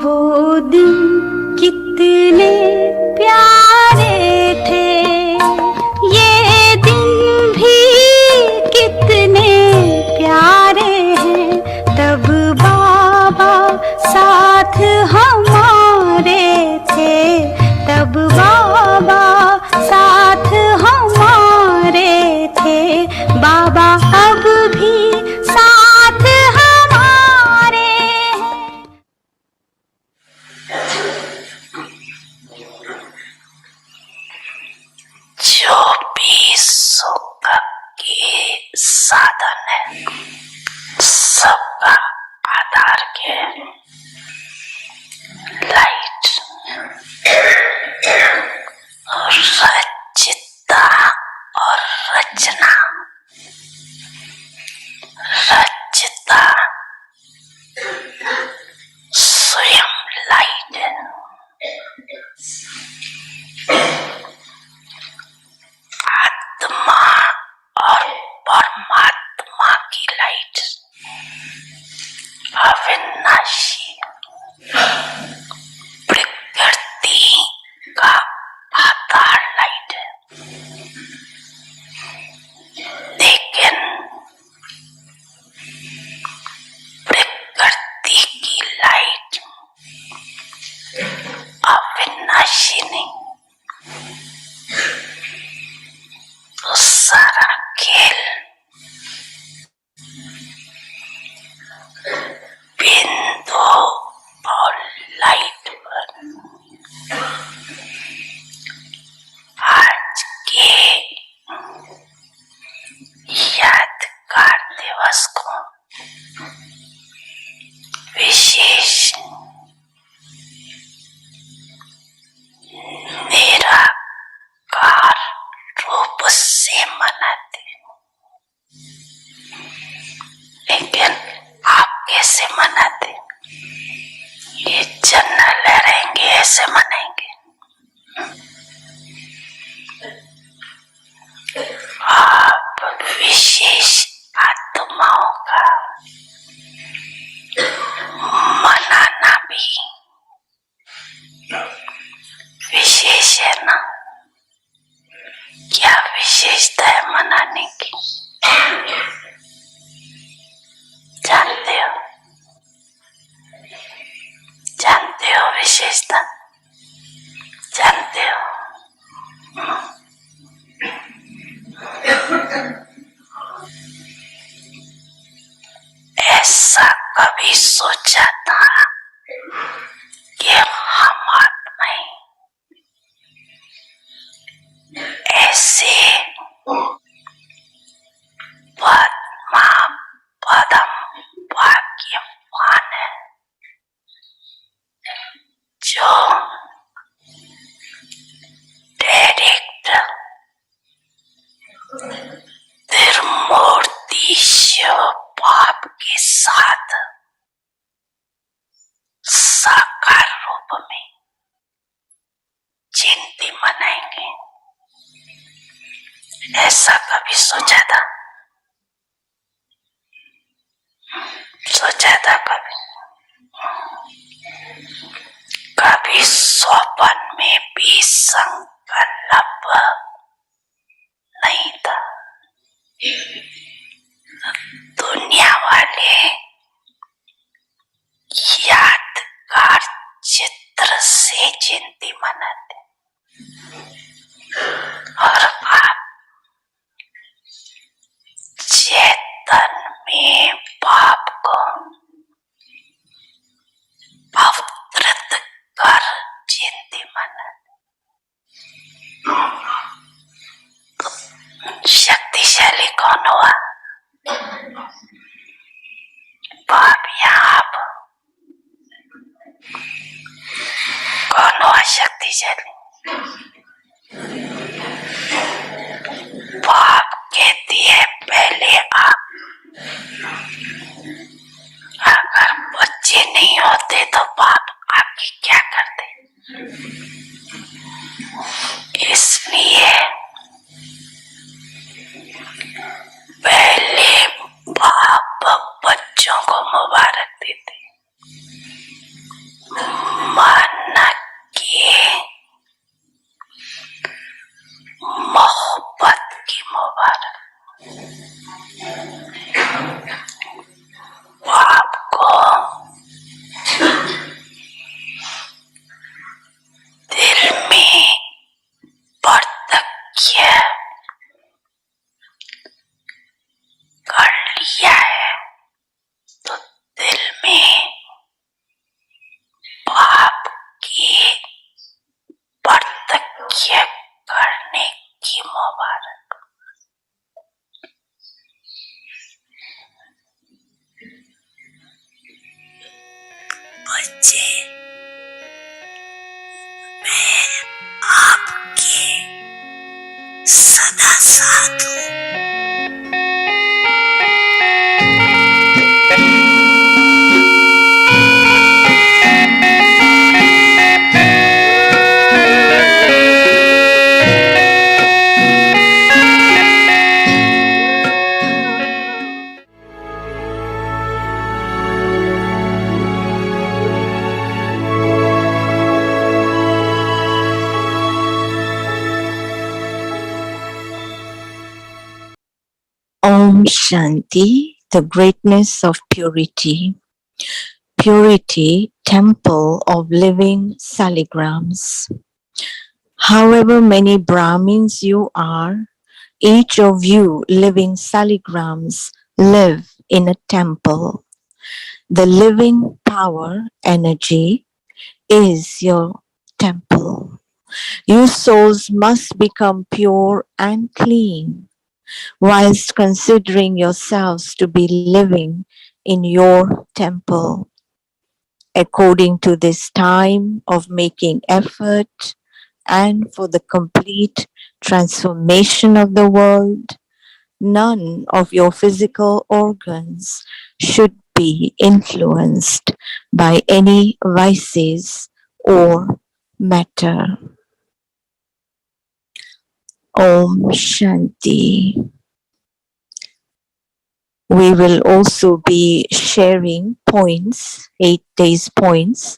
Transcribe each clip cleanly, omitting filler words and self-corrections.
वो दिन कितने प्यारे थे, ये दिन भी कितने प्यारे हैं। तब बाबा साथ हमारे थे, तब बाबा साथ हमारे थे। बाबा अब भी साथ हमारे हैं। जो भी सुख के साधन है, सबका आधार के लाइट और रचिता और रचना। रचिता स्वयं लाइट है, आत्मा और परमात्मा की लाइट अविनाशी प्रकृति का आधार लाइट है। लेकिन प्रकृति की लाइट अविनाशी नहीं। तो सारा खेल बिंदु और लाइट पर। आज के यादगार दिवस को विशेष निराकार रूप से मनाते। लेकिन आप कैसे मनाते? ये जनरल रहेंगे, ऐसे मनाएंगे। आप विशेष आत्माओं का मनाना भी विशेष है ना? क्या विशेषता है मनाने की? जानते हो? जानते हो विशेषता? जानते हो? ऐसा कभी सोचा था कि हम आत्माएं ऐसे पद्मा पदम भाग्यवान है जो डायरेक्ट त्रिमूर्ति शिव बाप के साथ साकार रूप में जयंती मनाएंगे। ऐसा कभी सोचा था? सोचा था कभी? कभी स्वप्न में भी संकल्प नहीं था। दुनिया वाले यादगार चित्र से जयंती मनाते और आप चेतन में बाप को अवतरित कर जयंती मनाते। शक्तिशाली कौन हुआ? बाप या आप? कौन हुआ शक्तिशाली? बाप कहती है पहले आप। अगर बच्चे नहीं होते तो बाप आपकी क्या करते? इसलिए पहले बाप बच्चों को मुबारक देते। करने की मुबारक। बच्चे, मैं आपके सदा साथ हूँ। Om Shanti, the greatness of purity. Purity, temple of living Saligrams. However many Brahmins you are, each of you living Saligrams live in a temple. The living power, energy, is your temple. Your souls must become pure and clean whilst considering yourselves to be living in your temple. According to this time of making effort and for the complete transformation of the world, none of your physical organs should be influenced by any vices or matter. Om Shanti. We will also be sharing points, 8 days points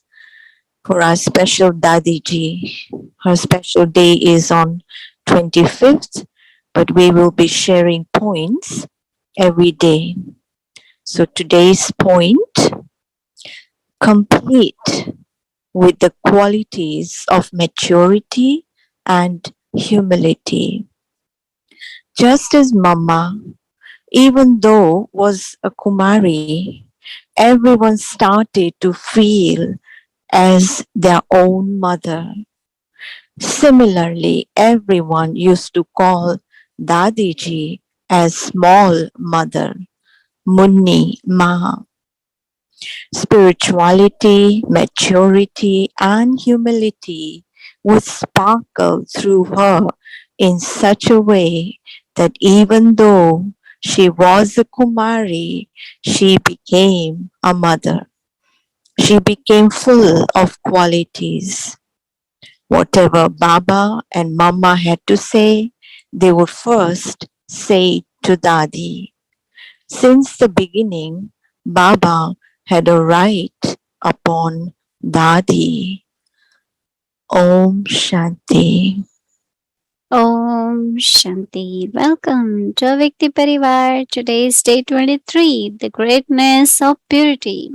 for our special Dadiji. Her special day is on 25th, but we will be sharing points every day. So today's point, complete with the qualities of maturity and humility. Just as Mama, even though was a Kumari, everyone started to feel as their own mother. Similarly, everyone used to call Dadiji as small mother, Munni Ma. Spirituality, maturity, and humility would sparkle through her in such a way that even though she was a Kumari, she became a mother. She became full of qualities. Whatever Baba and Mama had to say, they would first say to Dadi. Since the beginning, Baba had a right upon Dadi. Om Shanti. Om Shanti. Welcome to Vikti Parivar. Today is day 23, the greatness of purity.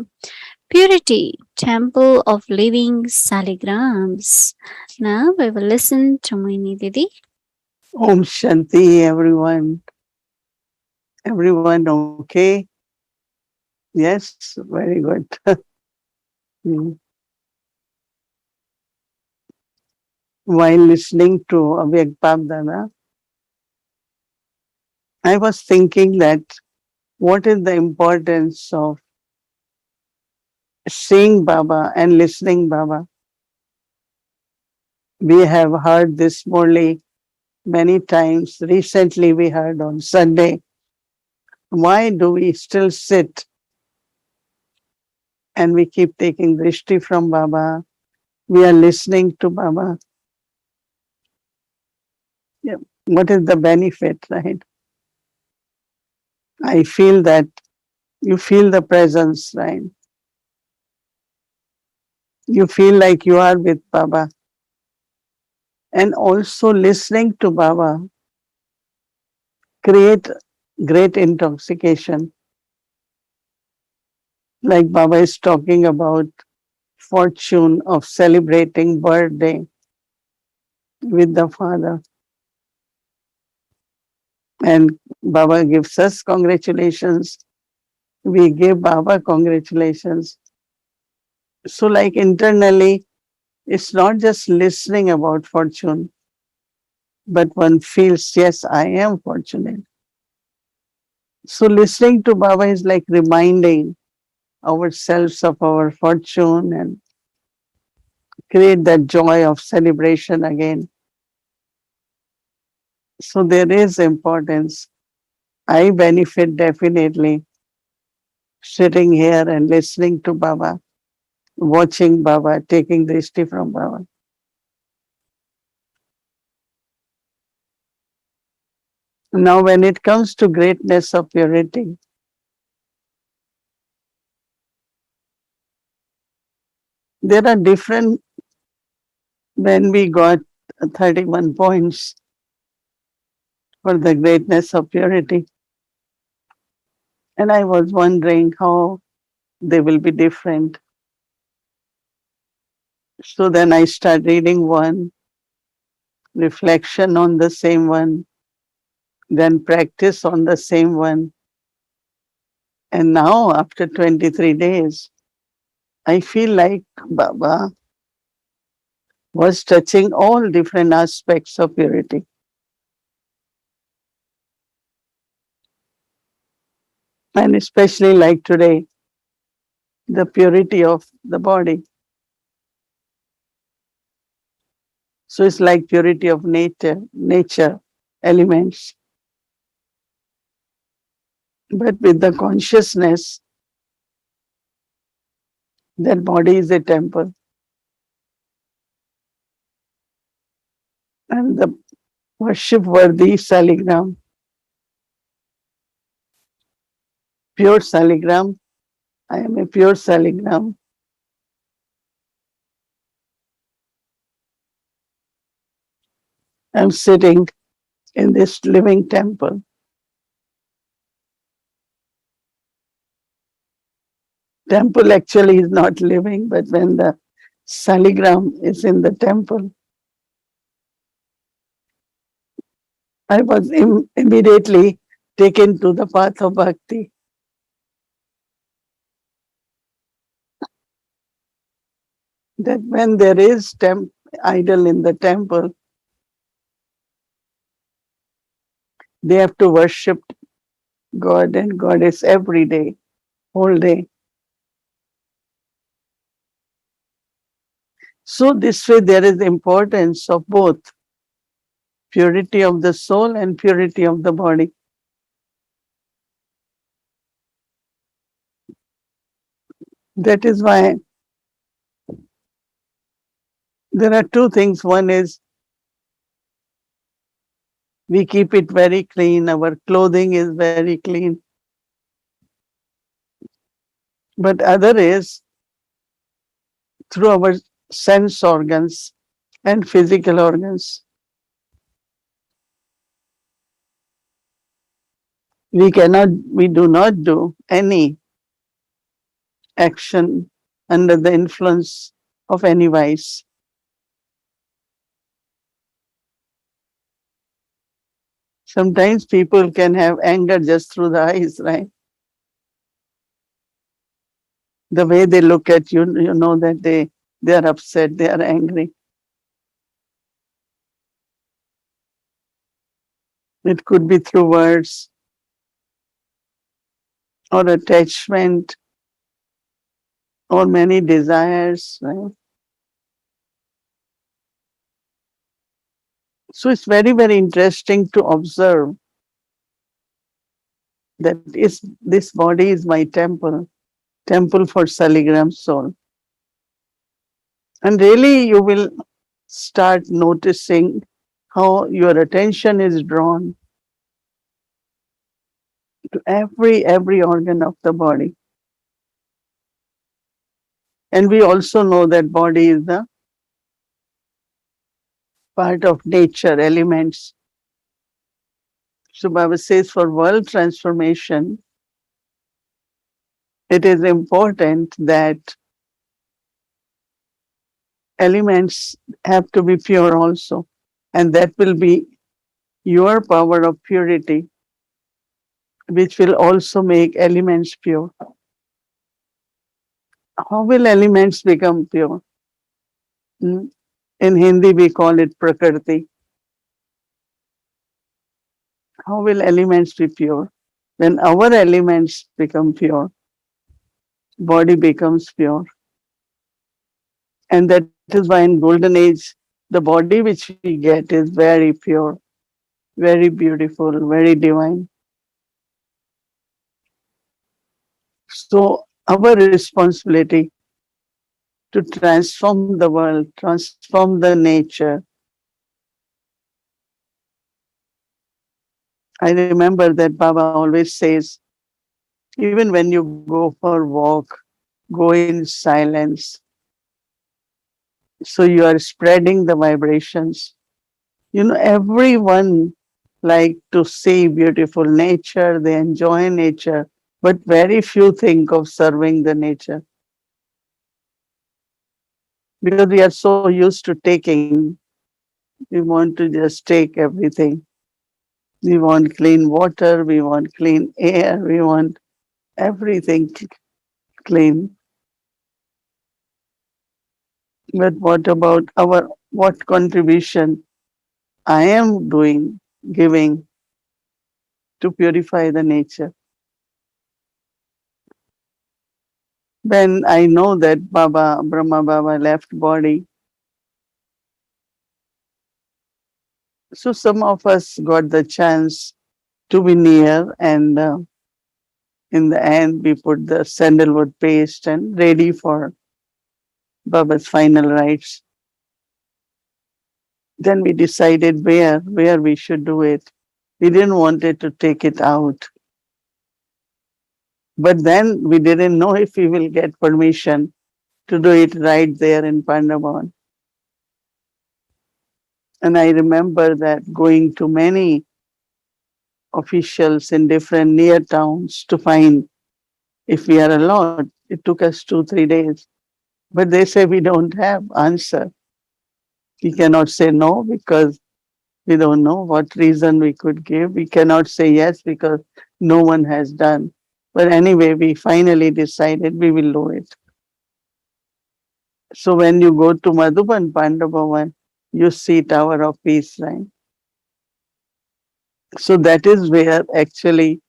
Purity, temple of living Saligrams. Now we will listen to Mohini Didi. Om Shanti, everyone. Everyone okay? Yes, very good. Mm. While listening to Avyag Dada, I was thinking that what is the importance of seeing Baba and listening Baba? We have heard this Murli many times. Recently we heard on Sunday. Why do we still sit and we keep taking drishti from Baba? We are listening to Baba. Yeah. What is the benefit, right? I feel that you feel the presence, right? You feel like you are with Baba. And also listening to Baba create great intoxication. Like Baba is talking about fortune of celebrating birthday with the Father. And Baba gives us congratulations. We give Baba congratulations. So like internally, it's not just listening about fortune, but one feels, yes, I am fortunate. So listening to Baba is like reminding ourselves of our fortune and create that joy of celebration again. So there is importance. I benefit definitely sitting here and listening to Baba, watching Baba, taking drishti from Baba. Now, when it comes to greatness of purity, there are different, when we got 31 points for the greatness of purity. And I was wondering how they will be different. So then I start reading one, reflection on the same one, then practice on the same one. And now, after 23 days, I feel like Baba was touching all different aspects of purity. And especially like today, the purity of the body. So it's like purity of nature, elements. But with the consciousness that body is a temple. And the worship worthy Saligram, pure Saligram. I am a pure Saligram. I'm sitting in this living temple. Temple actually is not living, but when the Saligram is in the temple, I was immediately taken to the path of bhakti. That when there is idol in the temple, they have to worship God and Goddess every day, whole day. So this way there is importance of both purity of the soul and purity of the body. That is why there are two things. One is we keep it very clean. Our clothing is very clean. But other is through our sense organs and physical organs. We do not do any action under the influence of any vice. Sometimes people can have anger just through the eyes, right? The way they look at you, you know that they are upset, they are angry. It could be through words or attachment or many desires, right? So it's very, very interesting to observe that this body is my temple, temple for Saligram soul. And really you will start noticing how your attention is drawn to every organ of the body. And we also know that body is the part of nature, elements. So Baba says for world transformation, it is important that elements have to be pure also. And that will be your power of purity, which will also make elements pure. How will elements become pure? Hmm? In Hindi, we call it Prakriti. How will elements be pure? When our elements become pure, body becomes pure. And that is why in golden age, the body which we get is very pure, very beautiful, very divine. So our responsibility to transform the world, transform the nature. I remember that Baba always says, even when you go for walk, go in silence. So you are spreading the vibrations. Everyone like to see beautiful nature, they enjoy nature, but very few think of serving the nature because we are so used to taking. We want to just take everything. We want clean water, we want clean air, we want everything clean. But what about what contribution I am doing, giving to purify the nature? When I know that Brahma Baba left body, so some of us got the chance to be near, and in the end, we put the sandalwood paste and ready for Baba's final rites. Then we decided where we should do it. We didn't want it to take it out. But then we didn't know if we will get permission to do it right there in Pandavan. And I remember that going to many officials in different near towns to find if we are allowed. It took us 2, 3 days. But they say we don't have answer. We cannot say no because we don't know what reason we could give. We cannot say yes because no one has done. But anyway, we finally decided we will do it. So when you go to Madhuban Pandavavan, you see Tower of Peace, right? So that is where actually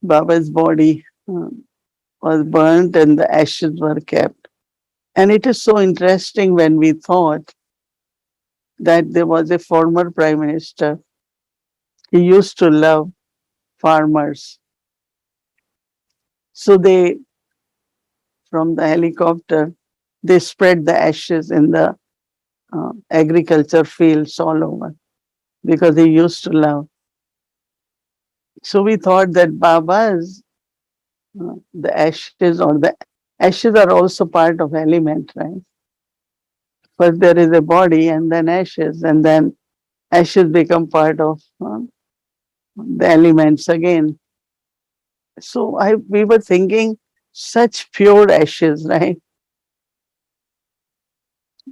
Baba's body was burnt and the ashes were kept. And it is so interesting when we thought that there was a former prime minister. He used to love farmers. So they, from the helicopter, they spread the ashes in the agriculture fields all over because he used to love. So we thought that Baba's, the ashes are also part of element, right? First there is a body and then ashes, and then ashes become part of the elements again. So we were thinking such pure ashes, right?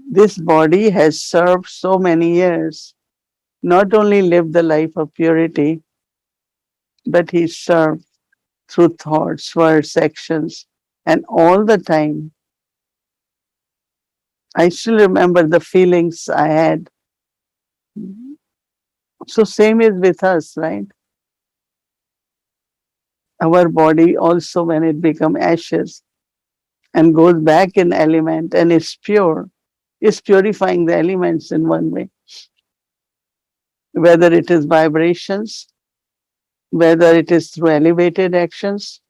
This body has served so many years, not only lived the life of purity, but he served through thoughts, words, actions, and all the time. I still remember the feelings I had. So same is with us, right? Our body also, when it becomes ashes and goes back in element and is pure, is purifying the elements in one way. Whether it is vibrations, whether it is through elevated actions,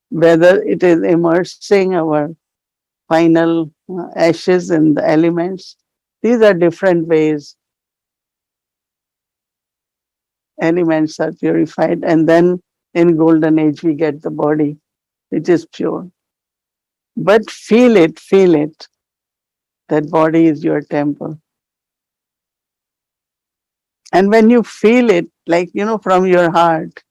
whether it is immersing our final ashes in the elements. These are different ways elements are purified, and then in golden age we get the body which is pure. But feel it, that body is your temple. And when you feel it, like, from your heart,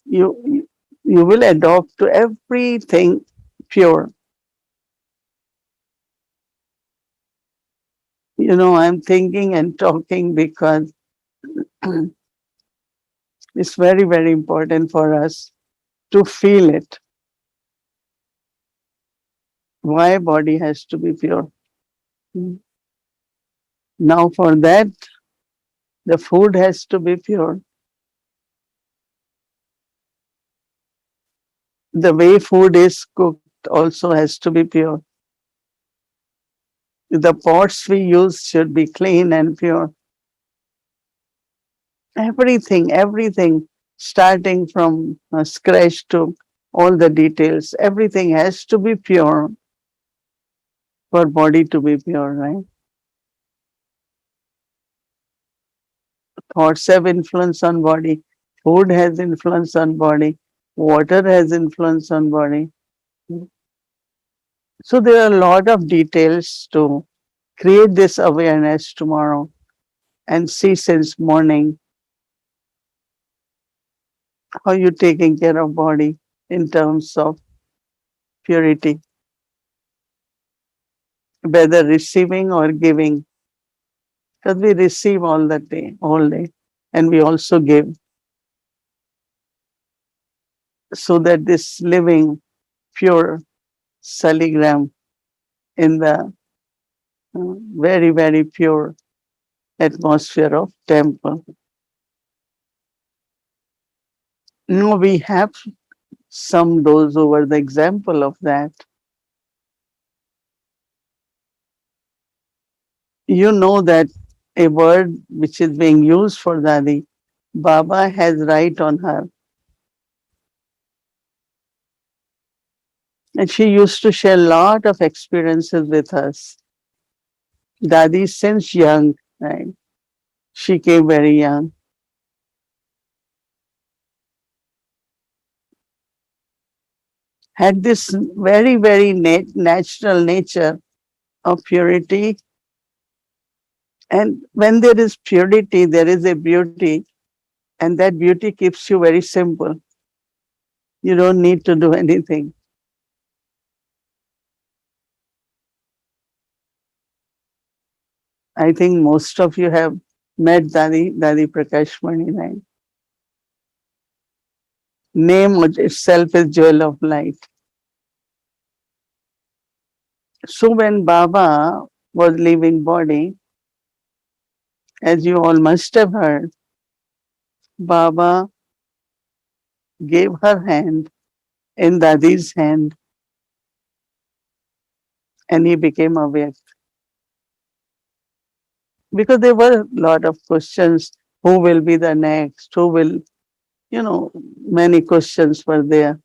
you you will adopt to everything pure. I'm thinking and talking because it's very, very important for us to feel it. Why body has to be pure? Now for that, The food has to be pure. The way food is cooked also has to be pure. The pots we use should be clean and pure. Everything, starting from scratch to all the details, everything has to be pure for body to be pure, right? Thoughts have influence on body, food has influence on body, water has influence on body. So there are a lot of details to create this awareness tomorrow and see since morning how you're taking care of body in terms of purity, whether receiving or giving. Because we receive all day, and we also give, so that this living pure saligram in the very, very pure atmosphere of temple. No, we have some those who were the example of that. You know that a word which is being used for Dadi, Baba has right on her. And she used to share a lot of experiences with us. Dadi, since young, right? She came very young. Had this very, very natural nature of purity. And when there is purity, there is a beauty. And that beauty keeps you very simple. You don't need to do anything. I think most of you have met Dadi Prakash Mani, right? Name itself is jewel of light. So when Baba was leaving body, as you all must have heard, Baba gave her hand in Dadi's hand and he became aware. Because there were a lot of questions, who will be the next, who will, many questions were there.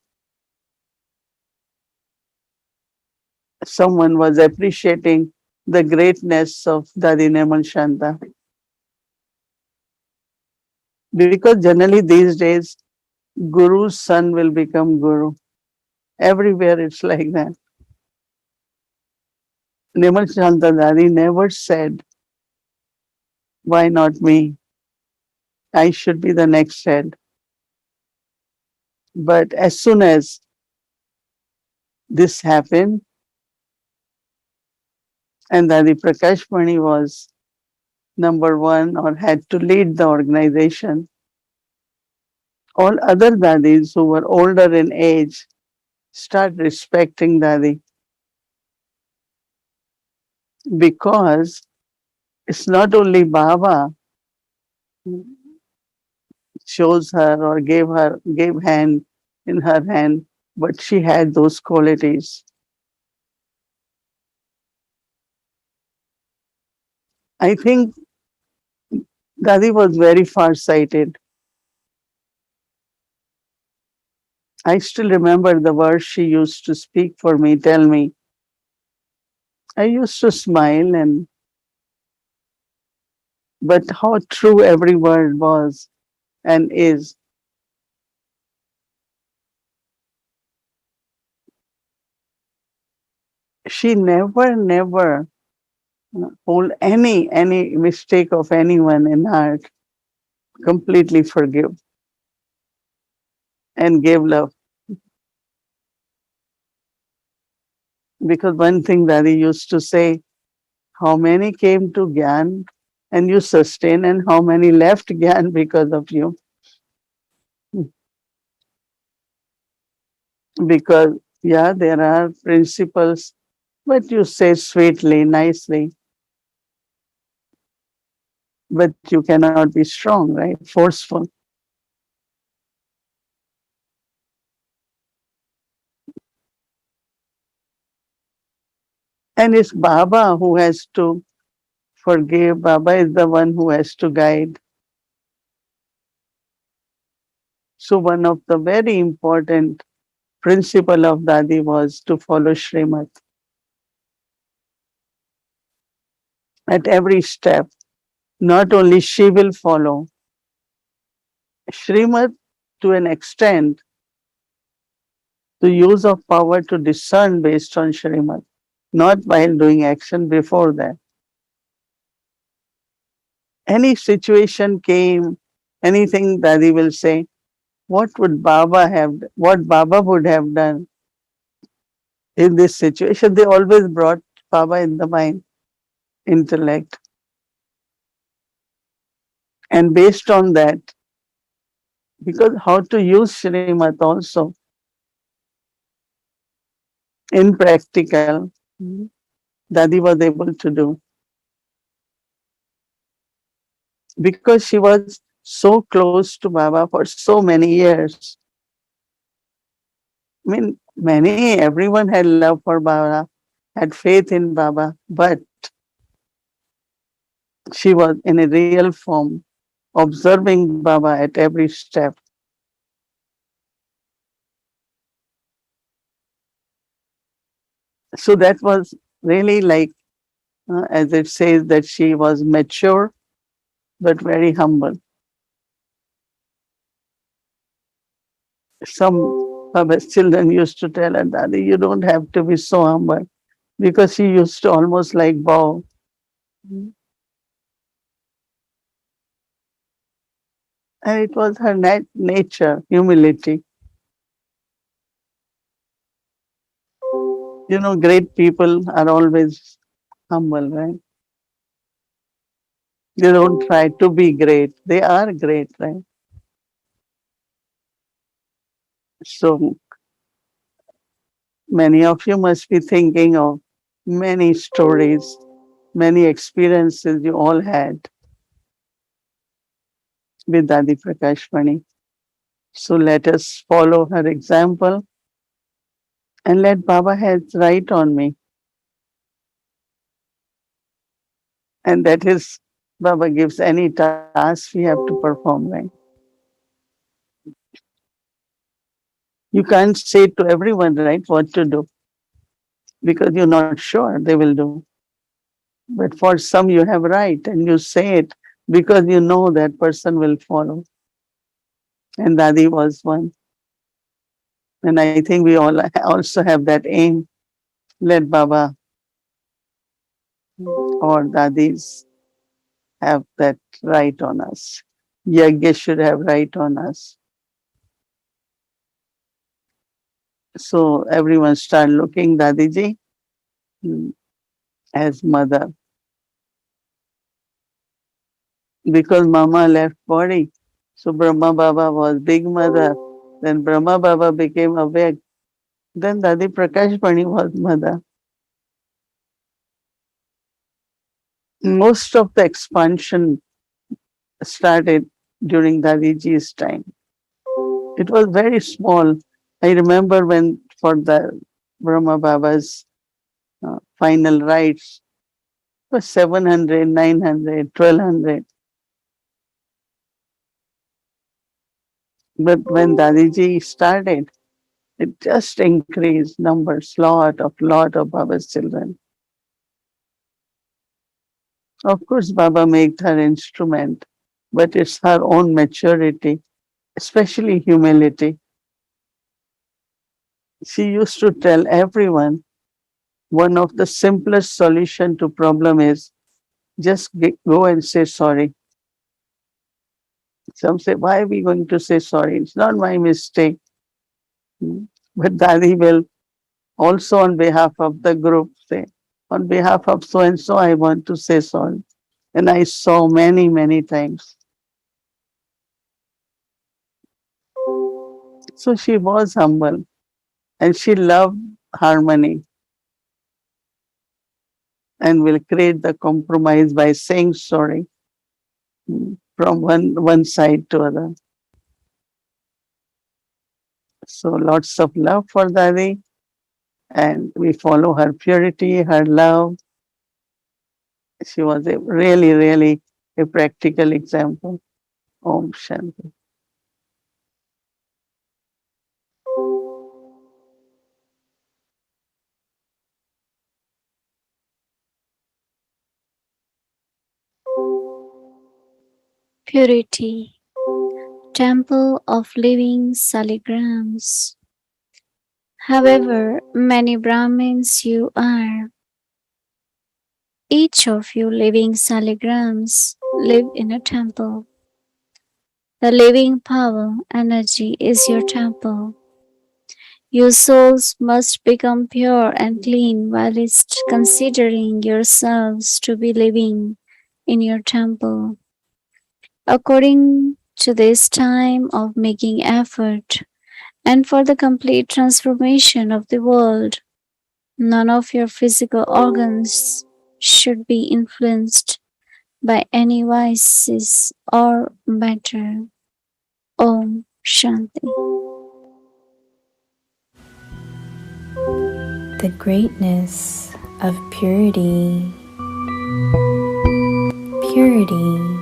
Someone was appreciating the greatness of Dadi Neman Shanta. Because generally these days, Guru's son will become Guru. Everywhere it's like that. Neman Shanta Dadi never said, why not me? I should be the next head. But as soon as this happened, and Dadi Prakash Mani was number one or had to lead the organization, all other Dadis who were older in age start respecting Dadi because it's not only Baba chose her or gave hand in her hand, but she had those qualities. I think Dadi was very far-sighted. I still remember the words she used to speak for me, tell me. I used to smile but how true every word was and is. She never hold any mistake of anyone in heart, completely forgive and gave love. Because one thing that he used to say, how many came to Gyan and you sustain, and how many left Gyan because of you? Because, yeah, there are principles, but you say sweetly, nicely. but you cannot be strong, right? Forceful. And it's Baba who has to forgive. Baba is the one who has to guide. So one of the very important principle of Dadi was to follow Srimad at every step. Not only she will follow Srimad to an extent, the use of power to discern based on Srimad, not while doing action before that. Any situation came, anything Dadi will say, what Baba would have done in this situation? They always brought Baba in the mind, intellect. And based on that, because how to use Srimad also in practical, Dadi was able to do because she was so close to Baba for so many years. I mean, everyone had love for Baba, had faith in Baba, but she was in a real form, observing Baba at every step. So that was really like, as it says, that she was mature but very humble. Some Baba's children used to tell her, Daddy, you don't have to be so humble because she used to almost like bow. And it was her nature, humility. You know, great people are always humble, right? They don't try to be great. They are great, right? So many of you must be thinking of many stories, many experiences you all had with Dadi Prakashmani. So let us follow her example and let Baba heads right on me. And that is, Baba gives any task we have to perform, right? You can't say to everyone, right, what to do because you're not sure they will do. But for some, you have right and you say it because you know that person will follow. And Dadi was one. And I think we all also have that aim. Let Baba or Dadis have that right on us. Yajna should have right on us. So everyone start looking Dadiji mm, as mother. Because Mama left body. So Brahma Baba was big mother. Then Brahma Baba became awake. Then Dadi Prakash Pani was mother. Most of the expansion started during Dadiji's time. It was very small. I remember when for the Brahma Baba's final rites, it was 700, 900, 1200. But when Dadiji started, it just increased numbers, lot of Baba's children. Of course, Baba made her instrument, but it's her own maturity, especially humility. She used to tell everyone one of the simplest solution to problem is just go and say sorry. Some say, why are we going to say sorry? It's not my mistake. Hmm. But Dadi will also on behalf of the group say, on behalf of so and so, I want to say sorry. And I saw many, many times. So she was humble and she loved harmony and will create the compromise by saying sorry. from one side to other. So lots of love for Dadi, and we follow her purity, her love. She was a really, really a practical example. Om Shanti. Purity, Temple of Living Saligrams. However many Brahmins you are, each of you living Saligrams live in a temple. The living power, energy is your temple. Your souls must become pure and clean whilst considering yourselves to be living in your temple. According to this time of making effort and for the complete transformation of the world, none of your physical organs should be influenced by any vices or matter. Om Shanti. The greatness of purity. Purity,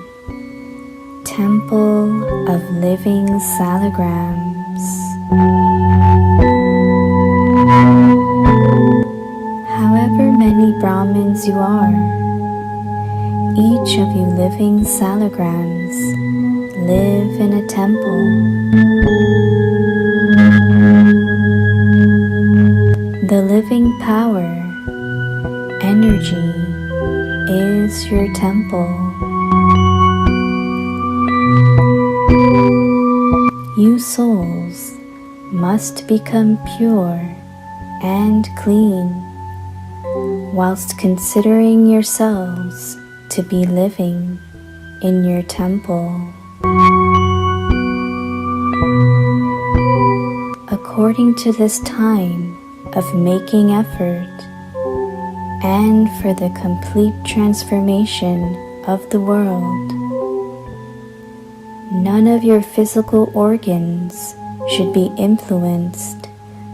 Temple of Living Saligrams. However many Brahmins you are, each of you living Saligrams live in a temple. The living power, energy, is your temple. You souls must become pure and clean whilst considering yourselves to be living in your temple. According to this time of making effort and for the complete transformation of the world, none of your physical organs should be influenced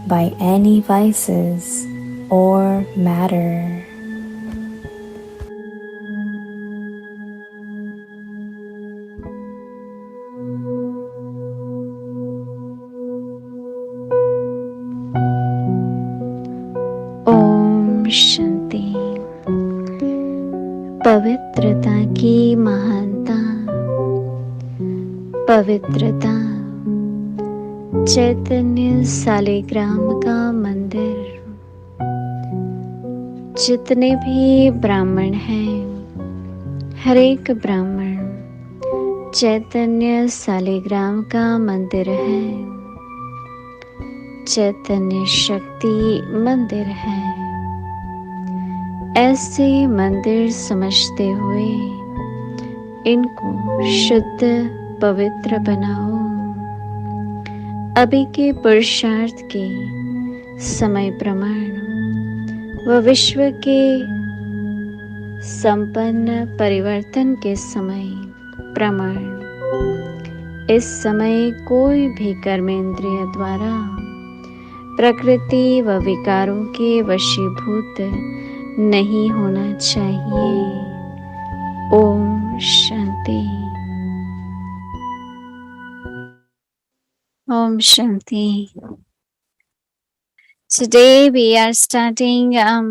by any vices or matter. Om Shanti. पवित्रता की महानता, पवित्रता, चैतन्य सालिग्राम का मंदिर। जितने भी ब्राह्मण हैं, हर एक ब्राह्मण चैतन्य सालिग्राम का मंदिर है, चैतन्य शक्ति मंदिर है। ऐसे मंदिर समझते हुए इनको शुद्ध पवित्र बनाओ। अभी के पुरुषार्थ के समय प्रमाण व विश्व के संपन्न परिवर्तन के समय प्रमाण, इस समय कोई भी कर्मेंद्रिय द्वारा प्रकृति व विकारों के वशीभूत नहीं होना चाहिए। Om Shanti. Om Shanti. Today we are starting our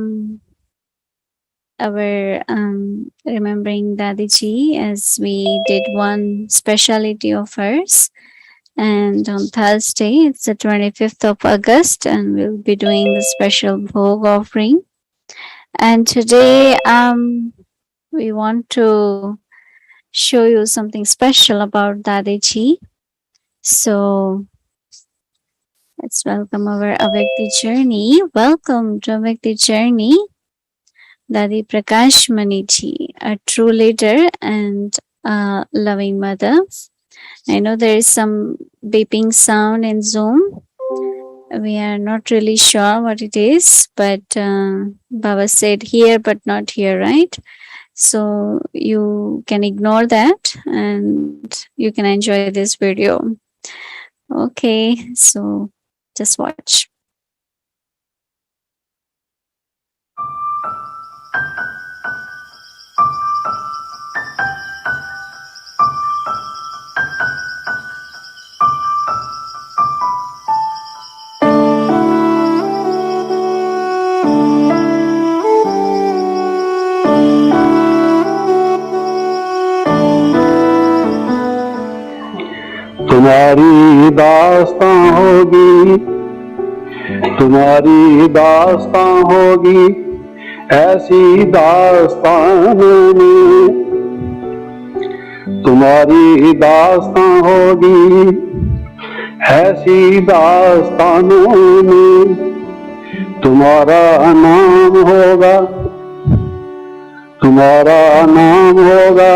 remembering Dadiji, as we did one speciality of hers. And on Thursday, it's the 25th of August, and we'll be doing the special Bhog offering. And today we want to show you something special about Dadiji. So let's welcome our Avyakti Journey. Welcome to Avyakti Journey, Dadi Prakash Maniji, a true leader and a loving mother. I know there is some beeping sound in Zoom. We are not really sure what it is, but Baba said here but not here, right? So you can ignore that and you can enjoy this video. Okay, so just watch. तुम्हारी दास्तां होगी, तुम्हारी दास्तां होगी, ऐसी दास्तान में तुम्हारी दास्तां होगी, ऐसी दास्तानों में तुम्हारा नाम होगा, तुम्हारा नाम होगा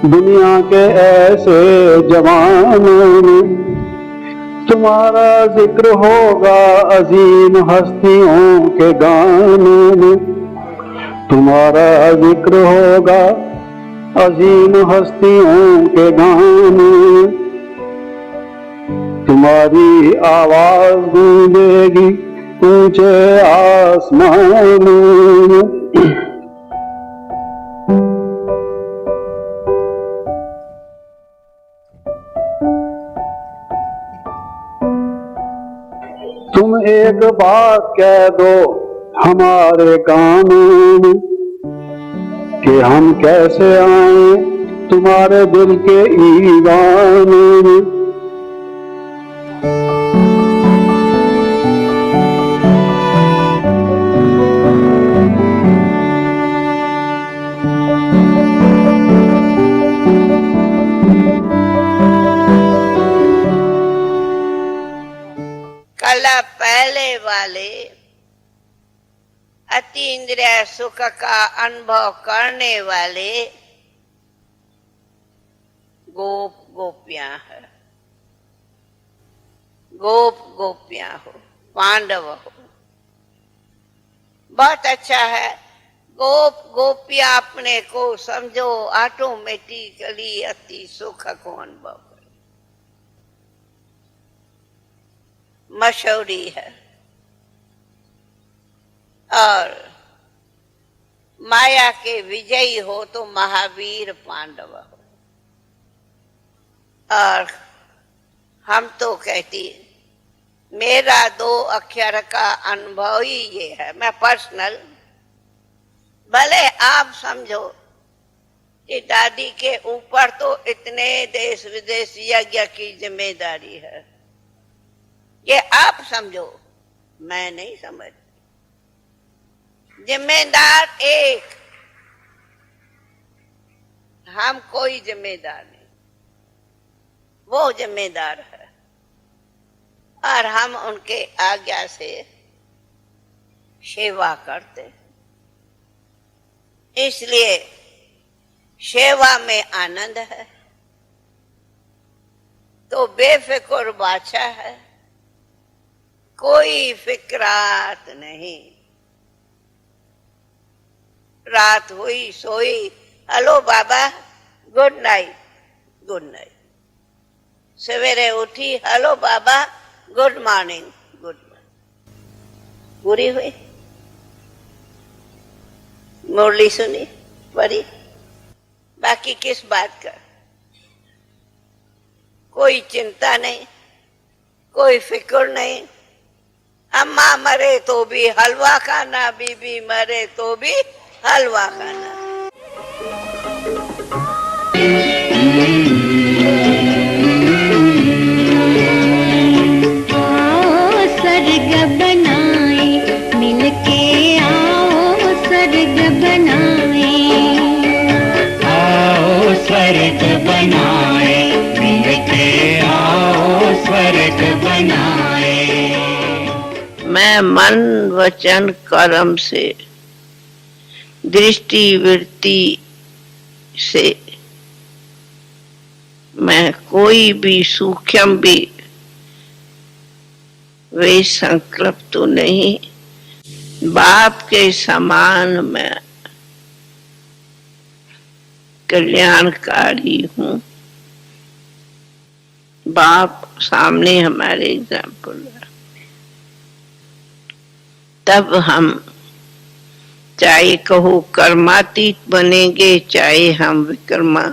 दुनिया के ऐसे जमानों में, तुम्हारा जिक्र होगा अजीम हस्तियों के गानों में, तुम्हारा जिक्र होगा अजीम हस्तियों के गानों में, तुम्हारी आवाज गूंजेगी ऊंचे आसमानों में। तुम एक बात कह दो हमारे कानों में कि हम कैसे आए तुम्हारे दिल के ईवानों में। कला पहले वाले अतीन्द्रिय सुख का अनुभव करने वाले गोप गोपियां है, गोप गोपियां हो, पांडव हो। बहुत अच्छा है। गोप गोपियां अपने को समझो ऑटोमेटिकली अति सुख को अनुभव करे। मशहूरी है। और माया के विजयी हो तो महावीर पांडव हो। और हम तो कहती मेरा 2 अक्षर का अनुभव ही ये है। मैं पर्सनल, भले आप समझो कि दादी के ऊपर तो इतने देश विदेश यज्ञ की जिम्मेदारी है, ये आप समझो, मैं नहीं समझ। जिम्मेदार एक, हम कोई जिम्मेदार नहीं, वो जिम्मेदार है और हम उनके आज्ञा से सेवा करते। इसलिए सेवा में आनंद है। तो बेफिक्र बादशाह है, कोई फिक्रात नहीं। रात हुई सोई, हेलो बाबा, गुड नाइट, गुड नाइट। सवेरे उठी, हेलो बाबा, गुड मॉर्निंग, गुड मॉर्निंग। पूरी हुई, मुरली सुनी, पढ़ी, बाकी किस बात का कोई चिंता नहीं, कोई फिक्र नहीं। अम्मा मरे तो भी हलवा खाना, बीबी मरे तो भी हलवा खाना। आओ स्वर्ग बनाए, मिलके आओ स्वर्ग बनाए। आओ स्वर्ग बनाए, मिलके आओ स्वर्ग बनाए। मैं मन वचन कर्म से, दृष्टि वृत्ति से मैं कोई भी सूक्ष्म भी वे संकल्प तो नहीं। बाप के समान मैं कल्याणकारी हूँ। बाप सामने हमारे एग्जाम्पल है, तब हम चाहे कहो कर्मातीत बनेंगे, चाहे हम विक्रमाजीत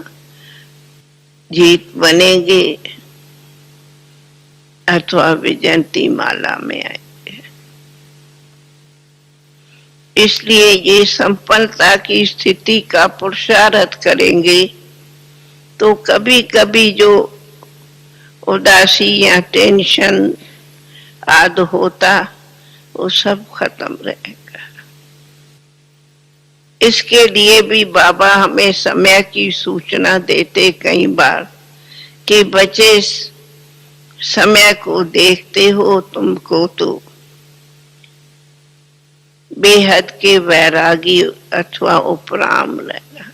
बनेंगे, अथवा विजयंती माला में आएंगे। इसलिए ये संपन्नता की स्थिति का पुरुषार्थ करेंगे तो कभी कभी जो उदासी या टेंशन आदि होता वो सब खत्म रहेगा। इसके लिए भी बाबा हमें समय की सूचना देते कई बार कि बचे समय को देखते हो, तुमको तो बेहद के वैरागी अथवा उपराम रहना।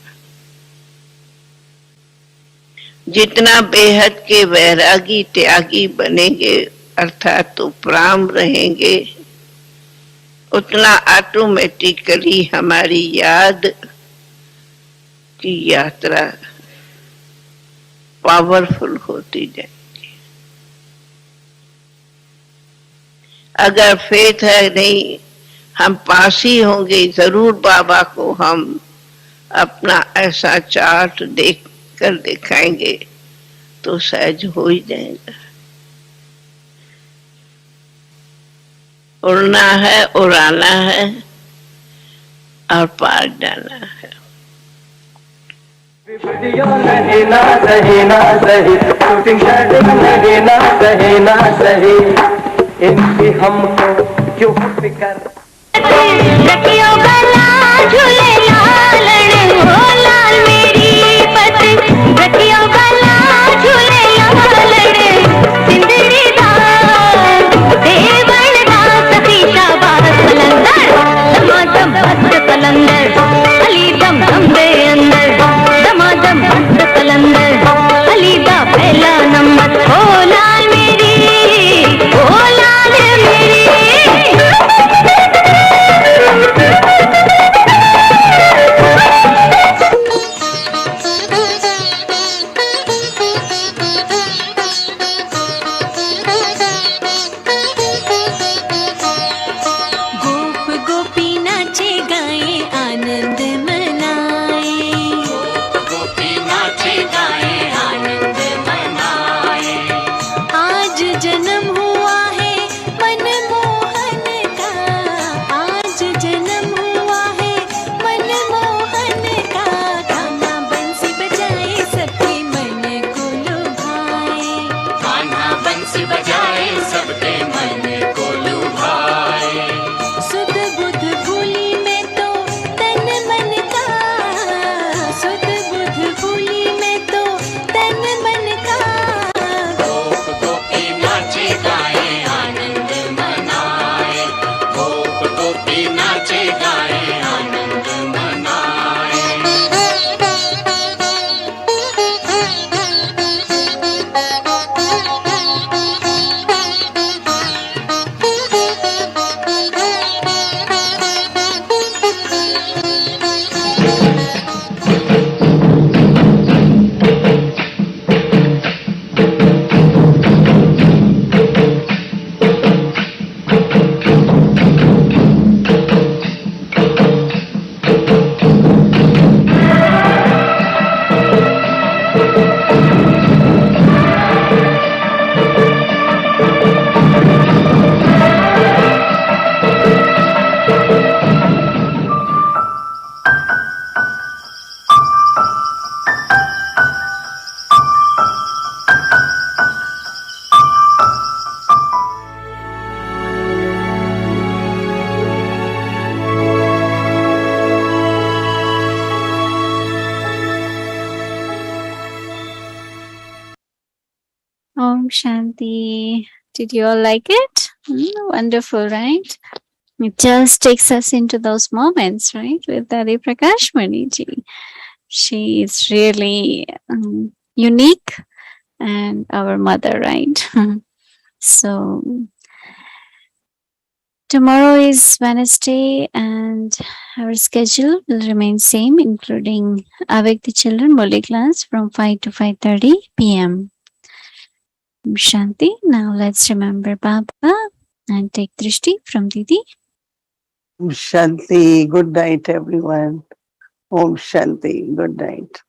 जितना बेहद के वैरागी त्यागी बनेंगे अर्थात उपराम रहेंगे, उतना ऑटोमेटिकली हमारी याद की यात्रा पावरफुल होती जाएगी। अगर फेथ है नहीं हम पास ही होंगे, जरूर बाबा को हम अपना ऐसा चार्ट देख कर दिखाएंगे तो सहज हो ही जाएगा। उड़ना है, उड़ाना है और पार जाना है। वीडियो नहीं ना सही ना सही, शूटिंग शूटिंग नहीं ना सही ना सही, इनकी हमको क्यों फिक्र। रखियो गला झूले लालण हो लाल मेरी पत, रखियो गला झूले लालण सिंदरी दा देवण दा सखी शाबाश कलंदर, दमादम मस्त कलंदर अली दम दम दे अंदर, दमादम मस्त कलंदर अली दा पहला नंबर। ओ लाल मेरी, ओ लाल मेरी। Om Shanti. Did you all like it? Wonderful, right? It just takes us into those moments, right? With Dadi Prakash Ji. She is really unique and our mother, right? So Tomorrow is Wednesday and our schedule will remain same, including Awake the Children Murli class from 5 to 5:30 p.m. Shanti. Now let's remember Baba and take Drishti from Didi. Shanti, good night, everyone. Om Shanti, good night.